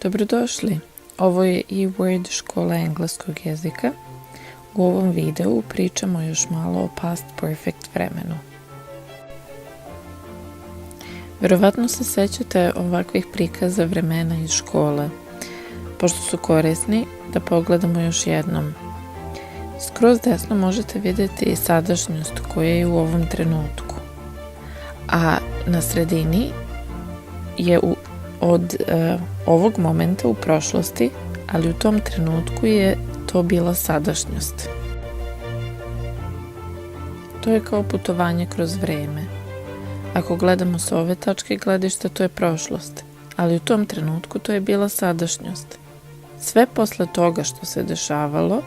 Dobrodošli! Ovo je eWord škola engleskog jezika. U ovom videu pričamo još malo o past perfect vremenu. Verovatno se sećate ovakvih prikaza vremena iz škole. Pošto su korisni, da pogledamo još jednom. Skroz desno možete vidjeti sadašnjost koja je u ovom trenutku. A na sredini je od ovog momenta u prošlosti, ali u tom trenutku je to bila sadašnjost. To je kao putovanje kroz vreme. Ako gledamo s ove tačke gledišta, to je prošlost, ali u tom trenutku to je bila sadašnjost. Sve posle toga što se dešavalo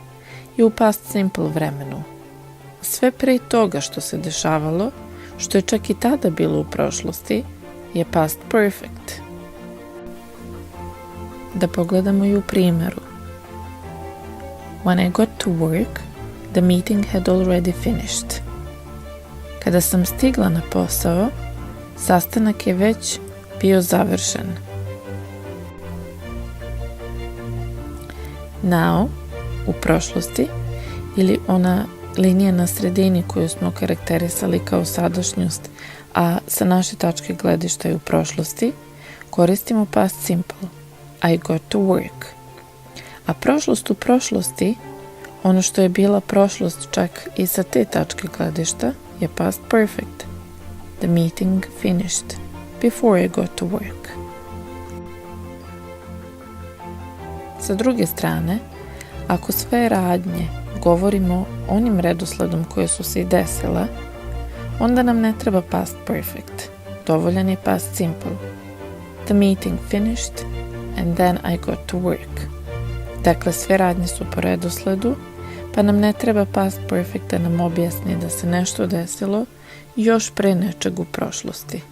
je u past simple vremenu. Sve pre toga što se dešavalo, što je čak i tada bilo u prošlosti, je past perfect. Da pogledamo i u primjeru. When I got to work, the meeting had already finished. Kada sam stigla na posao, sastanak je već bio završen. Now, u prošlosti, ili ona linija na sredini koju smo karakterisali kao sadašnjost, a sa naše tačke gledišta je u prošlosti, koristimo past simple. I got to work. A prošlost u prošlosti, ono što je bila prošlost čak i sa te tačke gledišta, je past perfect. The meeting finished before I got to work. Sa druge strane, ako sve radnje govorimo onim redosledom koje su se i desile, onda nam ne treba past perfect. Dovoljan je past simple. The meeting finished and then I got to work. Dakle, sve radnje su po redosledu, pa nam ne treba past perfect da nam objasni da se nešto desilo još pre nečeg u prošlosti.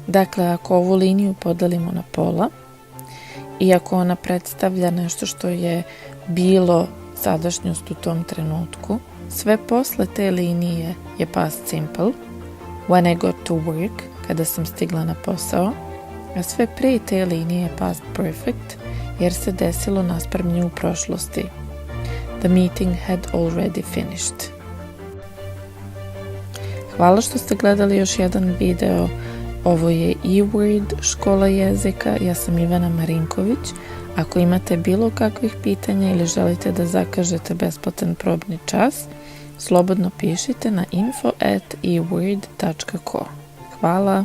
Dakle, ako ovu liniju podelimo na pola, i ako ona predstavlja nešto što je bilo sadašnjost u tom trenutku, sve posle te linije je past simple, when I got to work, kada sam stigla na posao, a sve pre te linije je past perfect, jer se desilo naspram nje u prošlosti. The meeting had already finished. Hvala što ste gledali još jedan video. Ovo je eWord škola jezika. Ja sam Ivana Marinković. Ako imate bilo kakvih pitanja ili želite da zakažete besplatan probni čas, slobodno pišite na info@eword.co. Hvala!